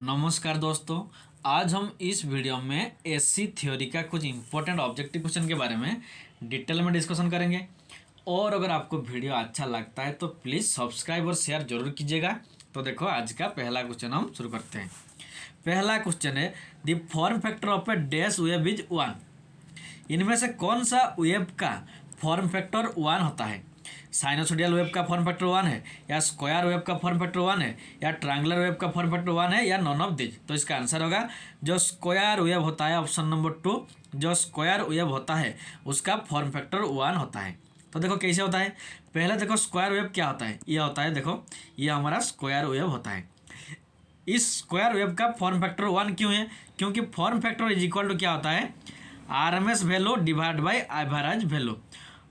नमस्कार दोस्तों। आज हम इस वीडियो में एससी थ्योरी का कुछ इंपॉर्टेंट ऑब्जेक्टिव क्वेश्चन के बारे में डिटेल में डिस्कशन करेंगे। और अगर आपको वीडियो अच्छा लगता है तो प्लीज़ सब्सक्राइब और शेयर जरूर कीजिएगा। तो देखो आज का पहला क्वेश्चन हम शुरू करते हैं। पहला क्वेश्चन है the form factor of A dash wave is 1। इनमें से कौन सा वेव का फॉर्म फैक्टर 1 होता है? साइनोसोडियल वेव का फॉर्म फैक्टर 1 है, या स्क्वायर वेव का फॉर्म फैक्टर 1 है, या ट्रायंगुलर वेव का फॉर्म फैक्टर 1 है, या नॉन ऑफ दिस। तो इसका आंसर होगा जो स्क्वायर वेव होता है, ऑप्शन नंबर 2। जो स्क्वायर वेव होता है उसका फॉर्म फैक्टर 1 होता है। तो देखो कैसे होता है। पहले देखो स्क्वायर वेव क्या होता है। ये होता है, देखो ये हमारा स्क्वायर वेव होता है। इस स्क्वायर वेव का फॉर्म फैक्टर 1 क्यों है? क्योंकि form factor is equal to क्या होता है, RMS value divide by average value.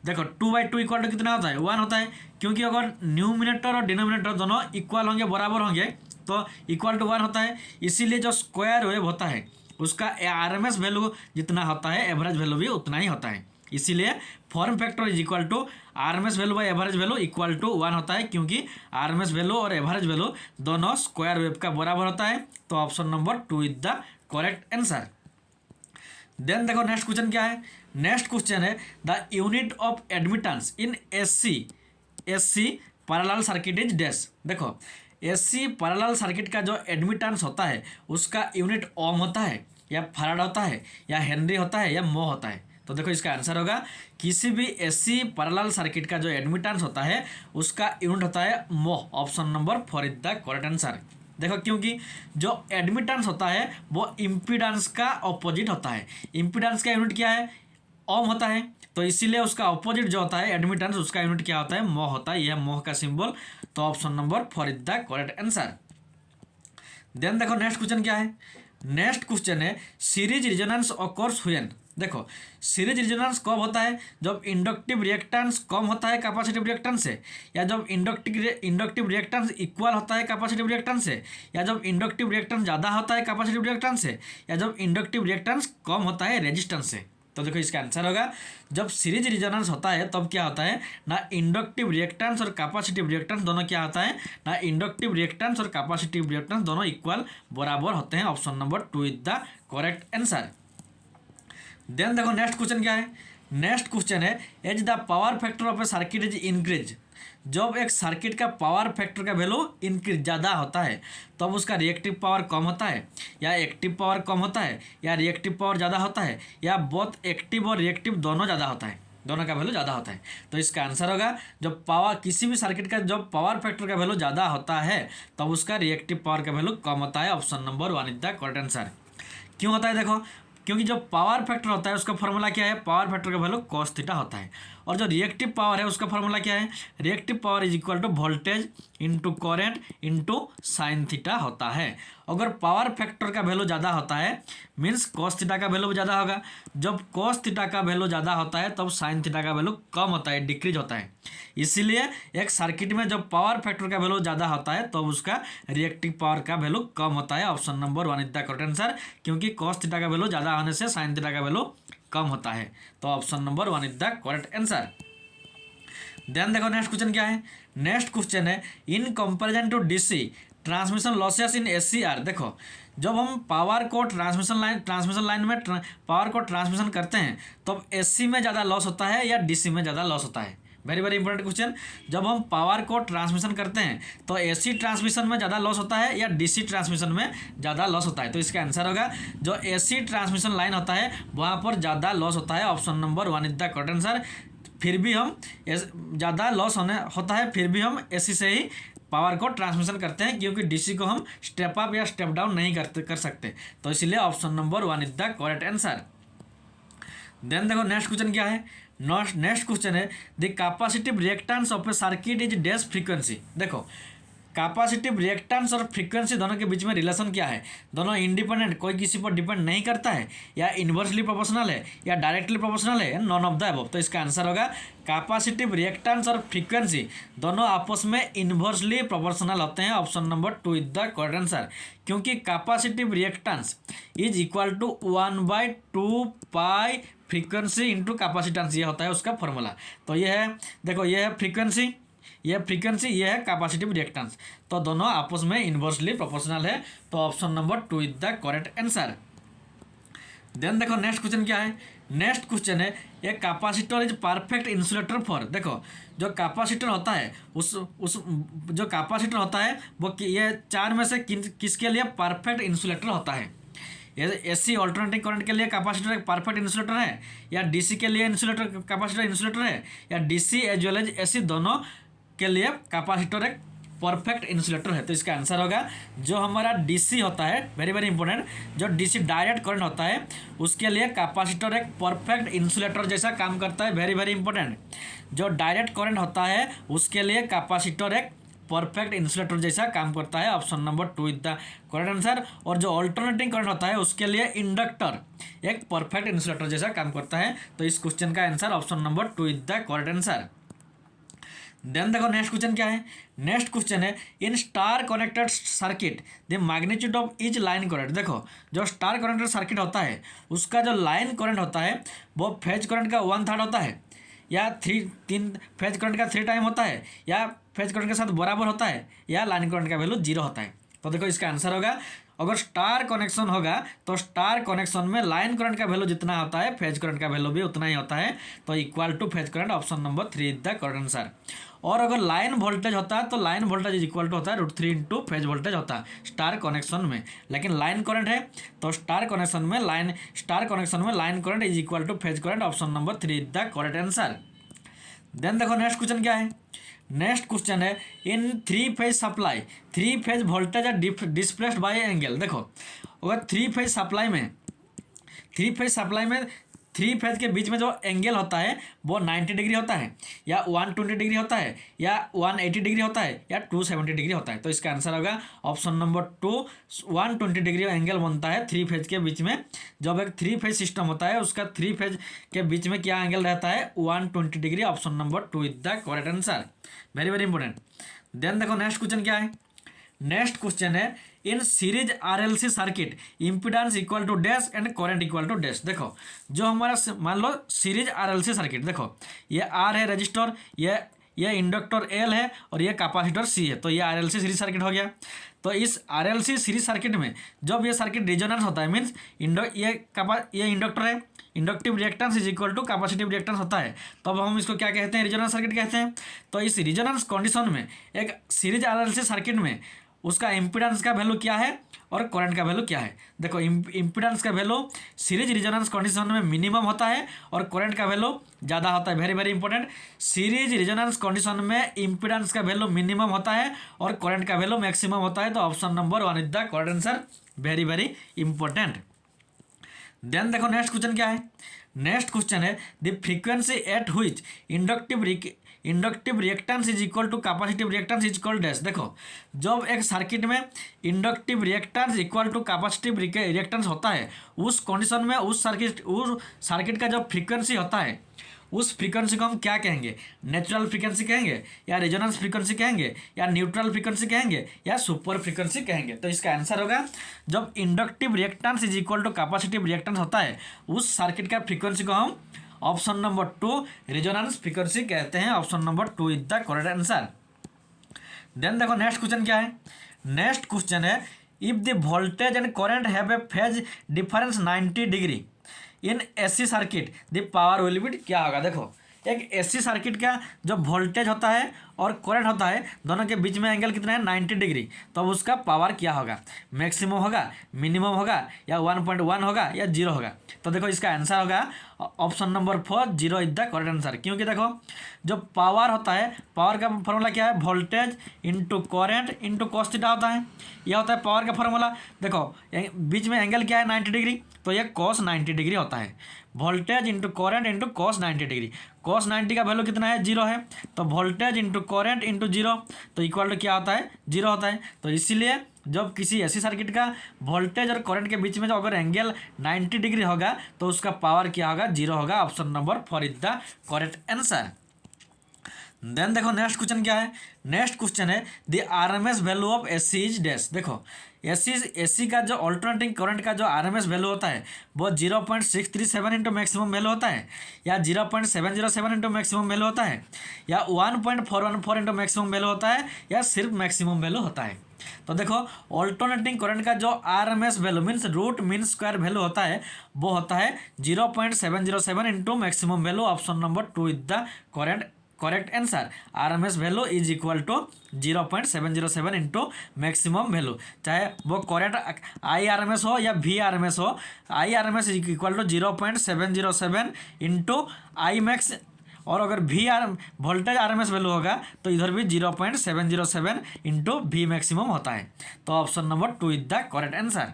देखो 2/2 इक्वल टू कितना होता है, 1 होता है। क्योंकि अगर न्यूमिनेटर और डिनोमिनेटर दोनों इक्वल होंगे, बराबर होंगे, तो इक्वल टू 1 होता है। इसीलिए जो स्क्वायर वेव होता है उसका आरएमएस वैल्यू जितना होता है एवरेज वैल्यू भी उतना ही होता है। इसीलिए form factor is equal to RMS value by average value equal to 1 होता है। क्योंकि आरएमएस वैल्यू और एवरेज वैल्यू दोनों स्क्वायर वेव का बराबर होता है। तो option number 2 is the correct answer. Then देखो नेक्स्ट क्वेश्चन क्या है। नेक्स्ट क्वेश्चन है the unit of admittance in SC parallel circuit is dash. देखो एससी पैरेलल सर्किट का जो एडमिटेंस होता है उसका यूनिट ओम होता है, या फैराड होता है, या हेनरी होता है, या मो होता है। तो देखो इसका आंसर होगा किसी भी एससी पैरेलल सर्किट का जो एडमिटेंस होता है उसका यूनिट होता है मो। Option number 4 is the correct answer. देखो क्योंकि जो एडमिटेंस होता है वो इम्पीडेंस का ऑपोजिट होता है। इम्पीडेंस का यूनिट क्या है, ओम होता है। तो इसीलिए उसका ऑपोजिट जो होता है एडमिटेंस, उसका यूनिट क्या होता है, मोह होता है। यह मोह का सिंबल। तो option number 4 is the correct answer. Then देखो नेक्स्ट क्वेश्चन क्या है। नेक्स्ट क्वेश्चन है सीरीज रिजोनेंस ऑकर्स व्हेन। देखो सीरीज रिजोनेंस कब होता है, जब इंडक्टिव रिएक्टेंस कम होता है कैपेसिटिव रिएक्टेंस से, या जब इंडक्टिव रिएक्टेंस इक्वल होता है कैपेसिटिव रिएक्टेंस से, या जब इंडक्टिव रिएक्टेंस ज़्यादा होता है कैपेसिटिव रिएक्टेंस से, या जब इंडक्टिव रिएक्टेंस कम होता है रेजिस्टेंस से। तो देखो इसका आंसर होगा जब सीरीज रिजोनेंस होता है तब क्या होता है ना, इंडक्टिव रिएक्टेंस और कैपेसिटिव रिएक्टेंस दोनों क्या होता है ना, इंडक्टिव रिएक्टेंस और कैपेसिटिव रिएक्टेंस दोनों इक्वल बराबर होते हैं। Option number 2 is the correct answer. Then देखो नेक्स्ट क्वेश्चन क्या है। नेक्स्ट क्वेश्चन है as the power factor of a circuit is increase. जब एक सर्किट का पावर फैक्टर का वैल्यू इंक्रीज ज़्यादा होता है तब उसका रिएक्टिव पावर कम होता है, या एक्टिव पावर कम होता है, या रिएक्टिव पावर ज़्यादा होता है, या बोथ एक्टिव और रिएक्टिव दोनों ज़्यादा होता है, दोनों का वैल्यू ज़्यादा होता है। तो इसका आंसर होगा जब पावर किसी भी सर्किट का जब पावर फैक्टर का वैल्यू ज़्यादा होता है तब उसका रिएक्टिव पावर का वैल्यू कम होता है। Option number 1 is the correct answer. क्यों होता है देखो, क्योंकि जो पावर फैक्टर होता है उसका फॉर्मूला क्या है, पावर फैक्टर का वैल्यू कॉस थीटा होता है। और जो रिएक्टिव पावर है उसका फॉर्मूला क्या है, reactive power is equal to voltage into current into sine theta होता है। अगर पावर फैक्टर का वैल्यू ज़्यादा होता है मीन्स कॉस थीटा का वैल्यू ज़्यादा होगा। जब कॉस थीटा का वैल्यू ज़्यादा होता है तब साइन थीटा का वैल्यू कम होता है, डिक्रीज होता है। इसीलिए एक सर्किट में जब पावर फैक्टर का वैल्यू ज़्यादा होता है तो उसका रिएक्टिव पावर का वैल्यू कम होता है। Option number 1 is the correct answer. क्योंकि कॉस थीटा का वैल्यू ज़्यादा होने से साइन थीटा का वैल्यू कम होता है। तो option number 1 is the correct answer. Then देखो नेक्स्ट क्वेश्चन क्या है। नेक्स्ट क्वेश्चन है in comparison to DC transmission losses in SCR. देखो जब हम पावर को ट्रांसमिशन लाइन में पावर को ट्रांसमिशन करते हैं तब एससी में ज़्यादा लॉस होता है या डीसी में ज़्यादा लॉस होता है। Very very important question. जब हम पावर को ट्रांसमिशन करते हैं तो एसी ट्रांसमिशन में ज़्यादा लॉस होता है या डीसी ट्रांसमिशन में ज़्यादा लॉस होता है। तो इसका आंसर होगा जो एसी ट्रांसमिशन लाइन होता है वहाँ पर ज़्यादा लॉस होता है। Option number 1 is the correct answer. फिर भी हम ज़्यादा लॉस होता है फिर भी हम एसी से ही पावर को ट्रांसमिशन करते हैं, क्योंकि डीसी को हम स्टेप अप या स्टेप डाउन नहीं कर सकते। तो इसीलिए option number 1 is the correct answer. Then देखो नेक्स्ट क्वेश्चन क्या है। नेक्स्ट क्वेश्चन है the capacitive reactance of a circuit is dash frequency. देखो कैपेसिटिव रिएक्टेंस और फ्रीक्वेंसी दोनों के बीच में रिलेशन क्या है, दोनों इंडिपेंडेंट, कोई किसी पर डिपेंड नहीं करता है, या इन्वर्सली प्रोपोर्शनल है, या डायरेक्टली प्रोपोर्शनल है, नॉन ऑफ द अबव। तो इसका आंसर होगा कैपेसिटिव रिएक्टेंस और फ्रीक्वेंसी दोनों आपस में इन्वर्सली प्रोपोर्शनल होते हैं। Option number 2 is the correct answer. क्योंकि capacitive reactance is equal to 1/2 pi frequency into capacitance, ये होता है उसका फॉर्मूला। तो ये है देखो, ये है फ्रीक्वेंसी, ये फ्रीक्वेंसी, ये है कैपेसिटिव रिएक्टेंस, तो दोनों आपस में इन्वर्सली प्रोपोर्शनल है, तो option number 2 is the correct answer. Then देखो नेक्स्ट क्वेश्चन क्या है। नेक्स्ट क्वेश्चन है a capacitor is perfect insulator for, देखो जो कैपेसिटर होता है उस जो कैपेसिटर होता है वो ये चार में से किसके लिए परफेक्ट इंसुलेटर होता है। एसी ऑल्टरनेटिंग करंट के लिए कैपेसिटर एक परफेक्ट इंसुलेटर है, या डीसी के लिए इंसुलेटर कैपेसिटर इंसुलेटर है, या DC as well as AC दोनों के लिए कैपेसिटर एक परफेक्ट इंसुलेटर है। तो इसका आंसर होगा जो हमारा डीसी होता है, वेरी वेरी इंपॉर्टेंट, जो डीसी डायरेक्ट करंट होता है उसके लिए कैपेसिटर एक परफेक्ट इंसुलेटर जैसा काम करता है, वेरी वेरी इंपॉर्टेंट। जो डायरेक्ट करंट होता है उसके लिए कैपेसिटर एक परफेक्ट इंसुलेटर जैसा काम करता है, option number 2 is the correct answer. और जो ऑल्टरनेटिंग करंट होता है उसके लिए इंडक्टर एक परफेक्ट इंसुलेटर जैसा काम करता है। तो इस क्वेश्चन का answer option number 2 is the correct answer. Then देखो नेक्स्ट क्वेश्चन क्या है। नेक्स्ट क्वेश्चन है in star connected circuit the magnitude of each line current, देखो जो स्टार कनेक्टेड सर्किट होता है उसका जो लाइन करंट होता है वो फेज करंट का 1/3 होता है, या तीन फेज करंट का 3 टाइम होता है, या फेज करंट के साथ बराबर होता है, या लाइन करंट का वैल्यू 0 होता है। तो देखो इसका आंसर होगा अगर स्टार कनेक्शन होगा तो स्टार कनेक्शन में लाइन करंट का वैल्यू जितना होता है फेज करंट का वैल्यू भी उतना ही होता है, तो equal to phase current, option number 3 is the correct answer. और अगर लाइन वोल्टेज होता है तो line voltage is equal to होता है √3 इंटू फेज वोल्टेज होता है स्टार कनेक्शन में, लेकिन लाइन करंट है तो स्टार कनेक्शन में line current is equal to phase current, option number 3 is the correct answer. Then देखो नेक्स्ट क्वेश्चन क्या है। नेक्स्ट क्वेश्चन है in 3 phase supply 3 phase voltage are displaced by angle, देखो अगर 3 phase supply में 3 phase के बीच में जो एंगल होता है वो 90 डिग्री होता है, या 120 डिग्री होता है, या 180 डिग्री होता है, या 270 डिग्री होता है। तो इसका आंसर होगा ऑप्शन नंबर 2 120 डिग्री एंगल बनता है 3 फेज के बीच में। जब एक 3 फेज सिस्टम होता है उसका 3 फेज के बीच में क्या एंगल रहता है 120 degree, option number 2 is the correct answer, very very important. Then देखो नेक्स्ट क्वेश्चन क्या है। नेक्स्ट क्वेश्चन है in series RLC circuit impedance equal to dash and current equal to dash, देखो जो हमारा मान लो सीरीज आरएलसी सर्किट, देखो ये आर है रजिस्टर, ये इंडक्टर एल है और ये कैपेसिटर सी है, तो ये आरएलसी सीरीज सर्किट हो गया। तो इस आरएलसी सीरीज सर्किट में जब ये सर्किट रेजोनेंस होता है मीन्स ये इंडक्टर है, inductive reactance is equal to capacitive reactance होता है, तब हम इसको क्या कहते हैं रेजोनेंस सर्किट कहते हैं। तो इस रेजोनेंस कंडीशन में एक सीरीज आरएलसी सर्किट में उसका इम्पीडेंस का वैल्यू क्या है और करंट का वैल्यू क्या है। देखो इम्पीडेंस का वैल्यू सीरीज रेजोनेंस कंडीशन में मिनिमम होता है और करंट का वैल्यू ज़्यादा होता है, very very important. Series resonance condition में इम्पीडेंस का वैल्यू मिनिमम होता है और करंट का वैल्यू मैक्सिमम होता है, तो option number 1 is the correct answer, very very important. Then देखो नेक्स्ट क्वेश्चन क्या है। नेक्स्ट क्वेश्चन है the frequency at which inductive reactance is equal to capacitive reactance is equal dash, देखो जब एक सर्किट में inductive reactance equal to capacitive reactance होता है उस कंडीशन में उस सर्किट का जो फ्रीक्वेंसी होता है उस फ्रीक्वेंसी को हम क्या कहेंगे, नेचुरल फ्रीक्वेंसी कहेंगे, या रेजोनेंस फ्रीक्वेंसी कहेंगे, या न्यूट्रल फ्रीक्वेंसी कहेंगे, या सुपर फ्रीक्वेंसी कहेंगे। तो इसका आंसर होगा जब inductive reactance is equal to capacitive reactance होता है उस सर्किट का फ्रीक्वेंसी को हम ऑप्शन नंबर 2 रेजोनेंस फ्रीक्वेंसी कहते हैं, option number 2 is the correct answer. Then देखो नेक्स्ट क्वेश्चन क्या है। नेक्स्ट क्वेश्चन है if the voltage and current have a phase difference 90 degree in AC circuit the power will be, क्या होगा। देखो एक एसी सर्किट का जो वोल्टेज होता है और करंट होता है दोनों के बीच में एंगल कितना है 90 डिग्री, तो अब उसका पावर क्या होगा, मैक्सिमम होगा, मिनिमम होगा, या 1.1 होगा, या 0 होगा। तो देखो इसका आंसर होगा option number 4 0 is the correct answer, क्योंकि देखो जो पावर होता है पावर का फॉर्मूला क्या है voltage into current into cos theta होता है, यह होता है पावर का फॉर्मूला। देखो बीच में एंगल क्या है 90 डिग्री, तो यह cos 90 डिग्री होता है, voltage into current into cos 90 degree. cos 90 का वैल्यू कितना है 0 है, तो वोल्टेज इंटू करंट इंटू 0 तो इक्वल टू क्या होता है 0 होता है। तो इसीलिए जब किसी ऐसी सर्किट का वोल्टेज और करंट के बीच में जो अगर एंगल 90 डिग्री होगा तो उसका पावर क्या होगा 0 होगा, option number 4 is the correct answer. Then देखो नेक्स्ट क्वेश्चन क्या है। नेक्स्ट क्वेश्चन है the RMS value of AC is dash, देखो एसी का जो ऑल्टरनेटिंग करंट का जो आरएमएस वैल्यू होता है वो 0.637 इंटू मैक्सिमम वैल्यू होता है, या 0.707 इंटू मैक्सिमम वैल्यू होता है, या 1.414 इंटू मैक्सिमम वैल्यू होता है, या सिर्फ मैक्सिमम वैल्यू होता है। तो देखो ऑल्टरनेटिंग करंट का जो RMS value means root mean square value होता है वो होता है 0.707 into maximum value. Option number 2 is the correct answer. RMS value is equal to 0.707 into maximum value, चाहे वो correct I R M S हो या वी आर एम एस हो। I R M S is equal to 0.707 into I max, और अगर V R voltage R M S value होगा तो इधर भी 0.707 इंटू वी मैक्सिमम होता है। तो option number 2 is the correct answer.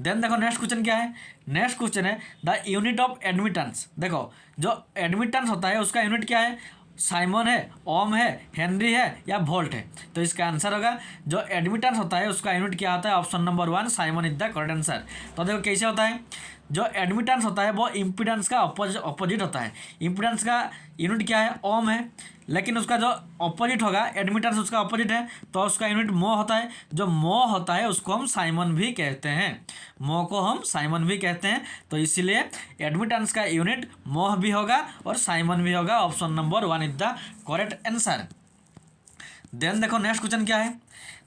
Then देखो नेक्स्ट क्वेश्चन क्या है। नेक्स्ट क्वेश्चन है द यूनिट ऑफ एडमिटेंस। देखो जो एडमिटेंस होता है उसका यूनिट क्या है, साइमन है, ओम है, हेनरी है, या वोल्ट है। तो इसका आंसर होगा जो एडमिटेंस होता है उसका यूनिट क्या होता है, option number 1 Simon is the correct answer. तो देखो कैसे होता है, जो एडमिटेंस होता है वो इम्पीडेंस का अपोजिट होता है। इम्पीडेंस का यूनिट क्या है, ओम है, लेकिन उसका जो अपोजिट होगा एडमिटेंस उसका अपोजिट है तो उसका यूनिट मो होता है। जो मो होता है उसको हम साइमन भी कहते हैं, मो को हम साइमन भी कहते हैं। तो इसीलिए एडमिटेंस का यूनिट मोह भी होगा और साइमन भी होगा। Option number 1 is the correct answer. Then देखो नेक्स्ट क्वेश्चन क्या है,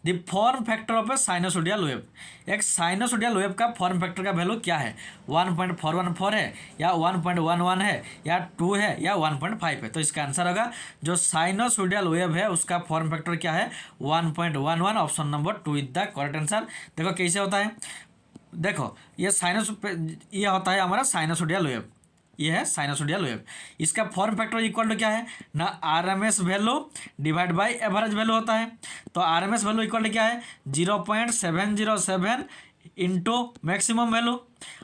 the form factor of a sinusoidal wave. एक साइनोसोडियल वेव का फॉर्म फैक्टर का वैल्यू क्या है, 1.414 है, या 1.11 है, या 2 है, या 1.5 है। तो इसका आंसर होगा जो साइनोसोडियल वेव है उसका फॉर्म फैक्टर क्या है, 1.11। Option number 2 is the correct answer. देखो कैसे होता है, देखो ये होता है हमारा साइनोसोडियल वेव, ये है साइनोसोडियल वेव। इसका फॉर्म फैक्टर इक्वल टू क्या है ना, RMS value divide by average value होता है। तो आरएमएस वैल्यू इक्वल टू क्या है, 0.707 इंटू मैक्सिमम वैल्यू,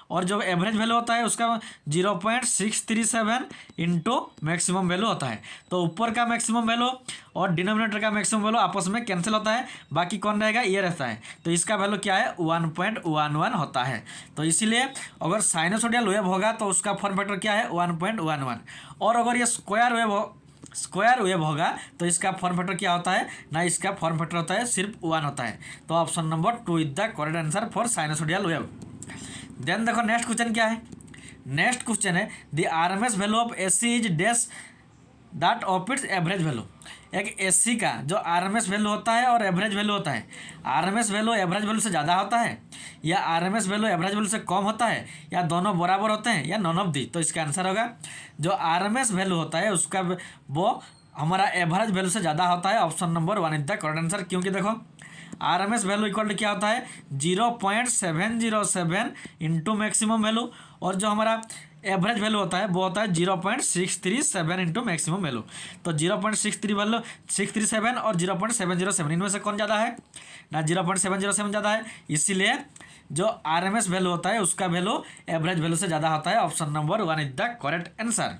और जो एवरेज वैल्यू होता है उसका 0.637 इंटू मैक्सिमम वैल्यू होता है। तो ऊपर का मैक्सिमम वैल्यू और डिनोमिनेटर का मैक्सिमम वैल्यू आपस में कैंसिल होता है, बाकी कौन रहेगा, ये रहता है। तो इसका वैल्यू क्या है, 1.11 होता है। तो इसीलिए अगर साइनोसोडियल वेव होगा तो उसका फॉर्म फैक्टर क्या है, 1.11। और अगर ये स्क्वायर वेव होगा तो इसका फॉर्म फैक्टर क्या होता है ना, इसका फॉर्म फैक्टर होता है सिर्फ 1 होता है। तो option number 2 is the correct answer for sinusoidal wave. Then देखो नेक्स्ट क्वेश्चन क्या है। नेक्स्ट क्वेश्चन है the RMS value of AC is dash that of its average value. एक एसी का जो आरएमएस वैल्यू होता है और एवरेज वैल्यू होता है, आरएमएस वैल्यू एवरेज वैल्यू से ज़्यादा होता है, या आरएमएस वैल्यू एवरेज वैल्यू से कम होता है, या दोनों बराबर होते हैं, या नॉन ऑफ दी। तो इसका आंसर होगा जो आरएमएस वैल्यू होता है उसका वो हमारा एवरेज वैल्यू से ज़्यादा होता है। Option number 1 is the correct answer. क्योंकि देखो आरएमएस वैल्यू इक्वल टू क्या होता है, 0.707 इंटू मैक्सिमम वैल्यू, और जो हमारा एवरेज वैल्यू होता है वो होता है 0.637 इंटू मैक्सिमम वैल्यू। तो 0.637 और 0.707 इनमें से कौन ज़्यादा है ना, 0.707 ज़्यादा है। इसीलिए जो आरएमएस वैल्यू होता है उसका वैल्यू एवरेज वैल्यू से ज़्यादा होता है। Option number 1 is the correct answer.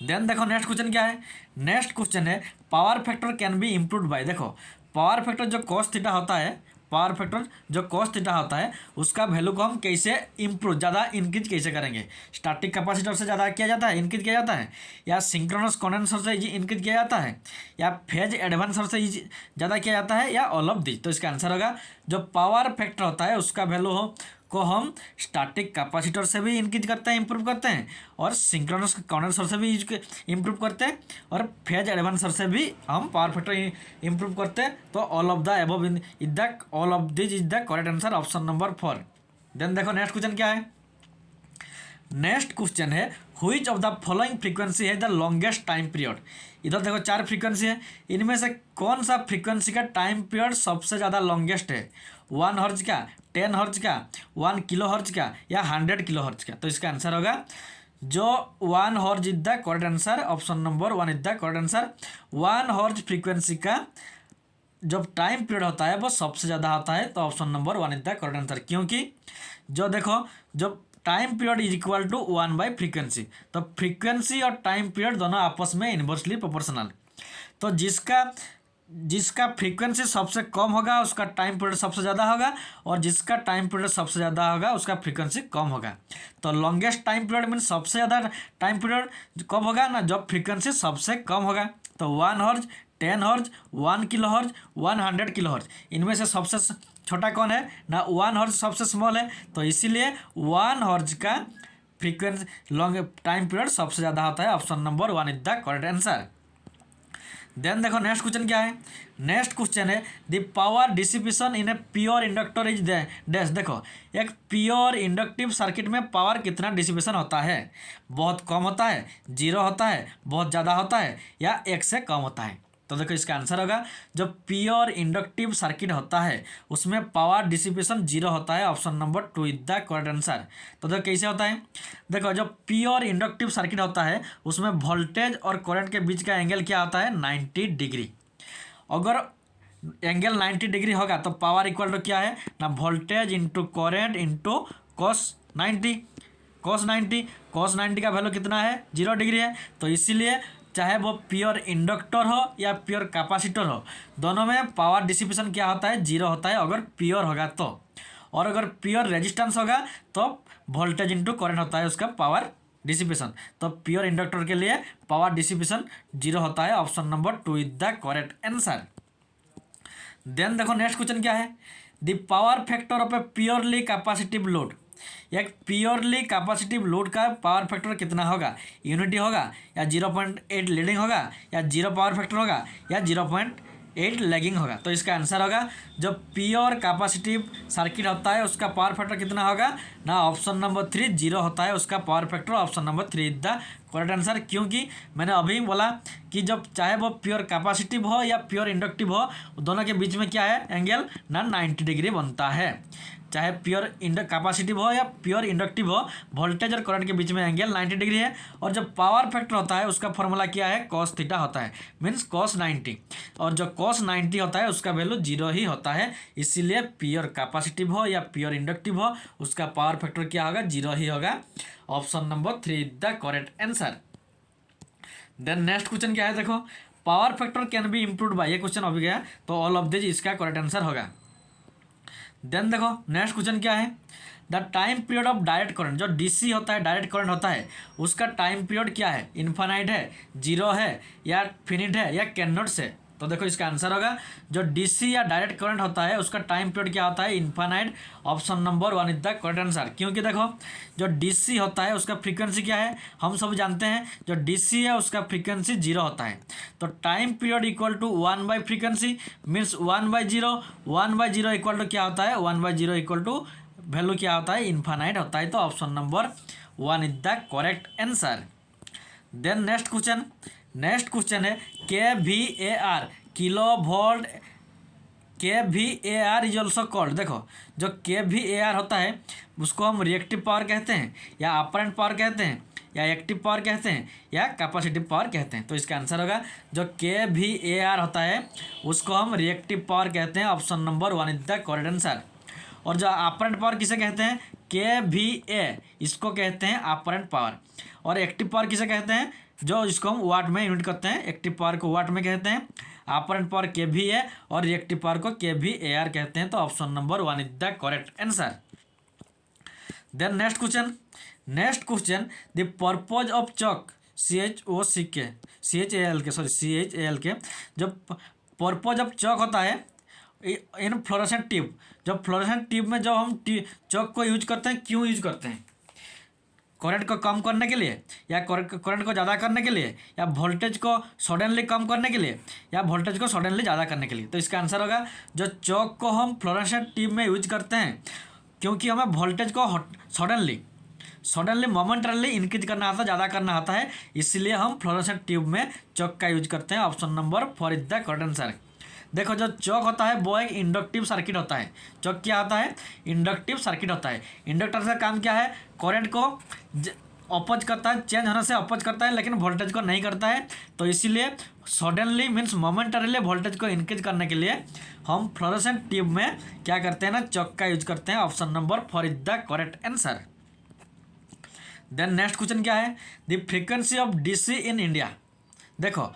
Then देखो नेक्स्ट क्वेश्चन क्या है। नेक्स्ट क्वेश्चन है power factor can be improved by. देखो पावर फैक्टर जो कॉस थीटा होता है, पावर फैक्टर जो कॉस थीटा होता है उसका वैल्यू को हम कैसे इम्प्रूव ज़्यादा इंक्रीज कैसे करेंगे। स्टैटिक कैपेसिटर से ज़्यादा किया जाता है, इंक्रीज किया जाता है, या सिंक्रोनस कंडेंसर से इंक्रीज किया जाता है, या फेज एडवांसर से ज़्यादा किया जाता है, या ऑल ऑफ दी। तो इसका आंसर होगा जो पावर फैक्टर होता है उसका वैल्यू को हम स्टैटिक कैपेसिटर से भी इंक्रीज करते हैं, इंप्रूव करते हैं, और सिंक्रोनस कंडेंसर से भी इंप्रूव करते हैं, और फेज एडवांसर से भी हम पावर फैक्टर इंप्रूव करते हैं। तो all of the above is the all of this is the correct answer. Option number 4। Then देखो नेक्स्ट क्वेश्चन क्या है। नेक्स्ट क्वेश्चन है which of the following frequency has the longest time period. इधर देखो 4 frequency है, इनमें से कौन सा फ्रीक्वेंसी का टाइम पीरियड सबसे ज़्यादा लॉन्गेस्ट है, 1 हर्ट्ज का, 10 हर्ट्ज का, 1 किलो हर्ट्ज का, या 100 किलो हर्ट्ज का। तो इसका आंसर होगा जो 1 hertz is the correct answer. Option number 1 is the correct answer. 1 hertz frequency का जब टाइम पीरियड होता है वो सबसे ज़्यादा होता है। तो option number 1 is the correct answer. क्योंकि जो देखो जब time period is equal to 1 by frequency, तो फ्रीक्वेंसी और टाइम पीरियड दोनों आपस में इन्वर्सली प्रोपोर्शनल। तो जिसका फ्रीक्वेंसी सबसे कम होगा उसका टाइम पीरियड सबसे ज़्यादा होगा, और जिसका टाइम पीरियड सबसे ज़्यादा होगा उसका फ्रीक्वेंसी कम होगा। तो लॉन्गेस्ट टाइम पीरियड मीन सबसे ज़्यादा टाइम पीरियड कब होगा ना, जब फ्रीक्वेंसी सबसे कम होगा। तो 1 हर्ट्ज, 10 हर्ज, 1 किलो हर्ज, 100 किलो हर्ज। इनमें से सबसे छोटा कौन है ना, 1 हर्ज सबसे स्मॉल है, तो इसीलिए 1 हर्ज का फ्रीक्वेंसी लॉन्ग टाइम पीरियड सबसे ज़्यादा होता है। Option number 1 is the correct answer. Then देखो नेक्स्ट क्वेश्चन क्या है। नेक्स्ट क्वेश्चन है the power dissipation in a pure inductor is dash. देखो एक प्योर इंडक्टिव सर्किट में पावर कितना डिसिपेशन होता है, बहुत कम होता है, जीरो होता है, बहुत ज़्यादा होता है, या एक से कम होता है। तो देखो इसका आंसर होगा जो प्योर इंडक्टिव सर्किट होता है उसमें पावर डिसिपेशन जीरो होता है। Option number 2 is the correct answer. तो देखो कैसे होता है, देखो जो प्योर इंडक्टिव सर्किट होता है उसमें वोल्टेज और करंट के बीच का एंगल क्या होता है 90 डिग्री। अगर एंगल 90 डिग्री होगा तो पावर इक्वल टू क्या है ना, voltage into current into cos 90। Cos 90 का वैल्यू कितना है 0 डिग्री है। तो इसीलिए चाहे वो प्योर इंडक्टर हो या प्योर कैपेसिटर हो, दोनों में पावर डिसिपेशन क्या होता है 0 होता है अगर प्योर होगा तो। और अगर प्योर रेजिस्टेंस होगा तो वोल्टेज इंटू करंट होता है उसका पावर डिसिपेशन। तो प्योर इंडक्टर के लिए पावर डिसिपेशन 0 होता है। Option number 2 is the correct answer. Then देखो नेक्स्ट क्वेश्चन क्या है, the power factor of a purely capacitive load. एक प्योरली कैपेसिटिव लोड का पावर फैक्टर कितना होगा, यूनिटी होगा या 0.8 लीडिंग होगा या 0 पावर फैक्टर होगा या 0.8 लैगिंग होगा। तो इसका आंसर होगा जो प्योर कैपेसिटिव सर्किट होता है उसका पावर फैक्टर कितना होगा ना, ऑप्शन नंबर 3 0 होता है उसका power factor. Option number 3 is the correct answer. क्योंकि मैंने अभी बोला कि जब चाहे वो प्योर कैपेसिटिव हो या प्योर इंडक्टिव हो, दोनों के बीच में क्या है एंगल ना 90 डिग्री बनता है। चाहे प्योर कैपेसिटिव हो या प्योर इंडक्टिव हो, वोल्टेज और करंट के बीच में एंगल 90 डिग्री है। और जो पावर फैक्टर होता है उसका फॉर्मूला क्या है कॉस थीटा होता है, मीन्स कॉस 90। और जो कॉस 90 होता है उसका वैल्यू 0 ही होता है। इसीलिए प्योर कैपेसिटिव हो या प्योर इंडक्टिव हो उसका पावर फैक्टर क्या होगा 0 ही होगा। Option number 3 is the correct answer. Then next question क्या है, देखो power factor can be improve by, ये क्वेश्चन अभी गया तो ऑल ऑफ दिस इसका करेक्ट आंसर होगा। देन देखो नेक्स्ट क्वेश्चन क्या है, the time period of direct current. जो डीसी होता है डायरेक्ट करंट होता है उसका टाइम पीरियड क्या है, इन्फानाइट है, 0 है या फिनिट है या कैन नॉट से। तो देखो इसका आंसर होगा जो डीसी या डायरेक्ट करंट होता है उसका टाइम पीरियड क्या होता है infinite. Option number 1 is the correct answer. क्योंकि देखो जो डीसी होता है उसका फ्रीक्वेंसी क्या है हम सब जानते हैं, जो डीसी है उसका फ्रीक्वेंसी 0 होता है। तो time period equal to 1 frequency means 1/0। 1/0 equal to क्या होता है 1/0 इक्वल टू वैल्यू क्या होता है इन्फानाइट होता है। तो option number 1 is the correct answer. Then next question है KVAR kilo volt. KVAR is also called. देखो जो KVAR होता है उसको हम रिएक्टिव पावर कहते हैं या अपरेंट पावर कहते हैं या एक्टिव पावर कहते हैं या कैपेसिटिव पावर कहते हैं। तो इसका आंसर होगा जो KVAR होता है उसको हम रिएक्टिव पावर कहते हैं। Option number 1 is the correct answer. और जो अपरेंट पावर किसे कहते हैं KVA, इसको कहते हैं अपरेंट पावर। और एक्टिव पावर किसे कहते हैं, जो इसको हम वाट में यूनिट करते हैं, एक्टिव पावर को वाट में कहते हैं, अपरेंट पावर KVA और रिएक्टिव पावर को KVAR कहते हैं। तो option number 1 is the correct answer. Then next question the purpose of choke CHAL के जो पर्पज ऑफ चॉक होता है इन फ्लोरेसेंट ट्यूब। जब फ्लोरेसेंट ट्यूब में जो हम चॉक को यूज करते हैं क्यों यूज करते हैं, करंट को कम करने के लिए या करंट को ज़्यादा करने के लिए या वोल्टेज को सडनली कम करने के लिए या वोल्टेज को सडनली ज़्यादा करने के लिए। तो इसका आंसर होगा जो चॉक को हम फ्लोरेसेंट ट्यूब में यूज करते हैं क्योंकि हमें वोल्टेज को सडनली मोमेंटरली इंक्रीज करना आता है, ज़्यादा करना आता है, इसलिए हम फ्लोरेसेंट ट्यूब में चॉक का यूज करते हैं। Option number 4 is the correct answer. देखो जो चॉक होता है वो एक इंडक्टिव सर्किट होता है। चॉक क्या होता है इंडक्टिव सर्किट होता है। इंडक्टर का काम क्या है करंट को अपोज करता है, चेंज होने से अपोज करता है, लेकिन वोल्टेज को नहीं करता है। तो इसीलिए सडनली मीन्स मोमेंटरीली वोल्टेज को इंक्रीज करने के लिए हम फ्लोरेसेंट ट्यूब में क्या करते हैं ना चॉक का यूज करते हैं। Option number 4 is the correct answer. Then next question क्या है, the frequency of DC in India. देखो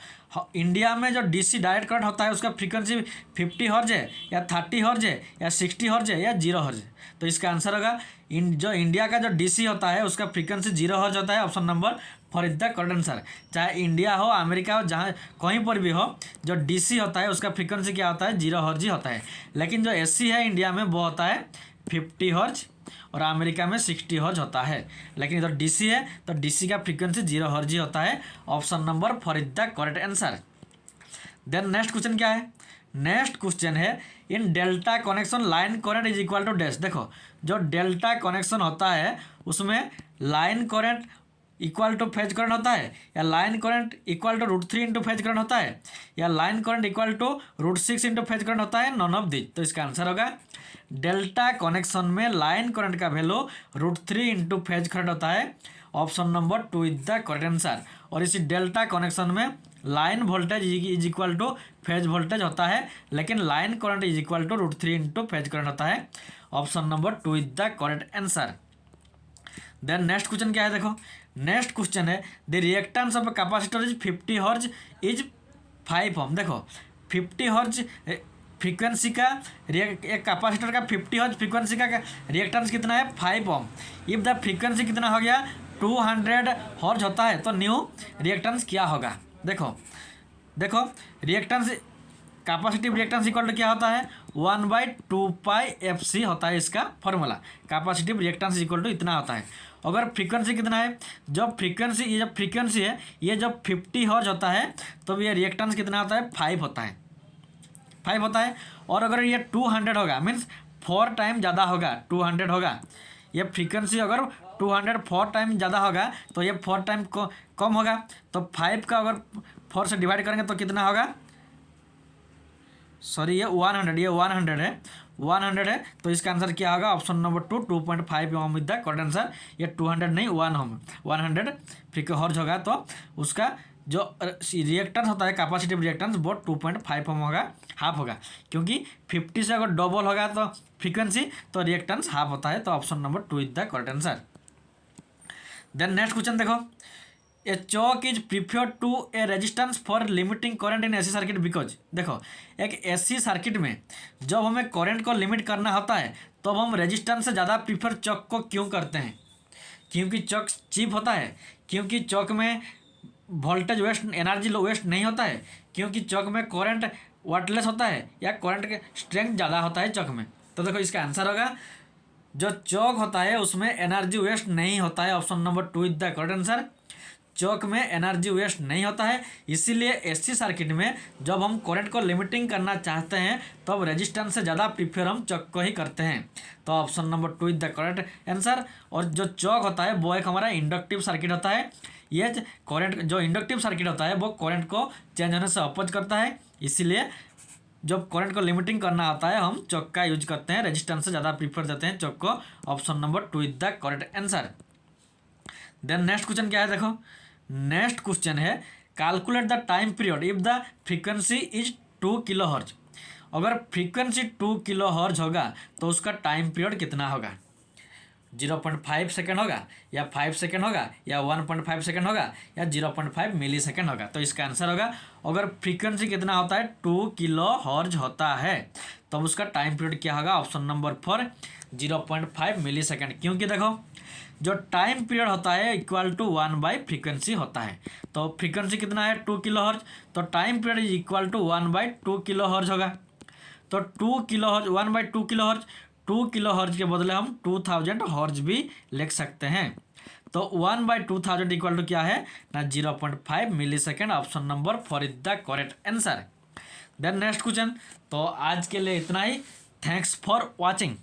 इंडिया में जो डीसी डायरेक्ट करंट होता है उसका फ्रीक्वेंसी 50 हर्ज है या 30 हर्ज है या 60 हर्ज है या 0 हर्ज है। तो इसका आंसर होगा जो इंडिया का जो डीसी होता है उसका फ्रीक्वेंसी 0 हर्ज होता है। Option number four is the correct answer. चाहे इंडिया हो, अमेरिका हो, जहाँ कहीं पर भी हो, जो डीसी होता है उसका फ्रीक्वेंसी क्या होता है, 0 हर्ज ही होता है। लेकिन जो एसी है इंडिया में वो होता है 50 हर्ज और अमेरिका में 60 हर्ज होता है। लेकिन इधर डीसी है तो डीसी का फ्रीक्वेंसी 0 हर्ज ही होता है। Option number four is the correct answer. Then next question क्या है, नेक्स्ट क्वेश्चन है in delta connection line current is equal to dash. देखो जो डेल्टा कनेक्शन होता है उसमें line current equal to phase current होता है, या line current equal to √3 into phase current होता है, या line current equal to √6 into phase current होता है, नॉन ऑफ दिस। तो इसका आंसर होगा डेल्टा कनेक्शन में लाइन करंट का वैल्यू √3 इंटू फेज करंट होता है। Option number 2 is the correct answer. और इसी डेल्टा कनेक्शन में line voltage is equal to phase voltage होता है, लेकिन line current is equal to √3 into phase current होता है। Option number 2 is the correct answer. Then next question क्या है, देखो नेक्स्ट क्वेश्चन है the reactance of capacitor is 50 हर्ज इज 5 ओम। देखो 50 हर्ज फ्रीक्वेंसी का एक कैपेसिटर का 50 हर्ज फ्रीक्वेंसी का रिएक्टेंस कितना है, 5 ओम। इफ द फ्रीक्वेंसी कितना हो गया, 200 हर्ज होता है, तो न्यू रिएक्टेंस क्या होगा। देखो reactance capacitive reactance equal to क्या होता है, 1/2πfc होता है इसका formula. Capacitive reactance equal to इतना होता है। अगर फ्रीक्वेंसी कितना है, जब फ्रीक्वेंसी ये जब फ्रीक्वेंसी है ये जब 50 हर्ज होता है तो ये रिएक्टेंस कितना होता है, 5 होता है, 5 होता है। और अगर ये 200 होगा मीन्स 4 टाइम ज़्यादा होगा, 200 होगा, ये फ्रीक्वेंसी अगर 200 4 टाइम ज़्यादा होगा तो ये 4 टाइम कम होगा। तो 5 का अगर 4 से डिवाइड करेंगे तो कितना होगा, सॉरी ये 100 है, 100 है। तो इसका आंसर क्या होगा, option number 2 2.5 ohm with the correct answer. ये 200 नहीं 1 ओम, 100 फ्रीक्वेंसी हर्ज होगा तो उसका जो रिएक्टेंस होता है कैपेसिटिव रिएक्टेंस वो 2.5 ओम होगा, हाफ होगा। क्योंकि 50 से अगर डबल होगा तो फ्रीक्वेंसी तो रिएक्टेंस हाफ होता है। तो option number 2 is the correct answer. Then next question देखो, a choke is preferred to a resistance for limiting current in AC circuit because. देखो एक एसी सर्किट में जब हमें करंट को लिमिट करना होता है तो हम रेजिस्टेंस से ज़्यादा प्रीफर चौक को क्यों करते हैं, क्योंकि चौक चीप होता है, क्योंकि चौक में वोल्टेज वेस्ट एनर्जी वेस्ट नहीं होता है, क्योंकि चौक में करंट वाटलेस होता है, या करंट के स्ट्रेंथ ज़्यादा होता है चौक में। तो देखो इसका आंसर होगा जो चौक होता है उसमें एनर्जी वेस्ट नहीं होता है। Option number 2 is the correct answer. Choke में एनर्जी वेस्ट नहीं होता है, इसीलिए एसी सर्किट में जब हम करंट को लिमिटिंग करना चाहते हैं तब तो रेजिस्टेंस से ज़्यादा प्रीफर हम चौक को ही करते हैं। तो option number 2 is the correct answer. और जो चौक होता है वो एक हमारा इंडक्टिव सर्किट होता है। ये करंट जो इंडक्टिव सर्किट होता है वो करंट को चेंज होने से अपोज करता है, इसीलिए जब करंट को लिमिटिंग करना होता है हम चौक का यूज करते हैं, रेजिस्टेंस से ज़्यादा प्रीफर देते हैं चौक को। Option number 2 is the correct answer. Then next question क्या है, देखो नेक्स्ट क्वेश्चन है calculate the time period if the frequency is 2 kilo hertz. अगर फ्रीक्वेंसी 2 किलो हर्ज होगा तो उसका टाइम पीरियड कितना होगा, 0.5 सेकेंड होगा, या 5 सेकेंड होगा, या 1.5 सेकेंड होगा, या 0.5 मिली सेकेंड होगा। तो इसका आंसर होगा अगर फ्रीक्वेंसी कितना होता है 2 किलो हर्ज होता है तो उसका टाइम पीरियड क्या होगा, ऑप्शन नंबर 4 0.5 मिली सेकेंड। क्योंकि देखो जो टाइम पीरियड होता है इक्वल टू 1/फ्रीक्वेंसी होता है। तो फ्रीक्वेंसी कितना है 2 किलो हर्ज, तो time period is equal to 1/2 kilo hertz होगा। तो 2 किलो हर्ज 1/2 किलो हर्ज, 2 किलो हर्ज के बदले हम 2000 हर्ज भी लिख सकते हैं। तो 1/2000 इक्वल टू क्या है ना, 0.5 millisecond. Option number 4 is the correct answer. Then next question. तो आज के लिए इतना ही। Thanks for watching.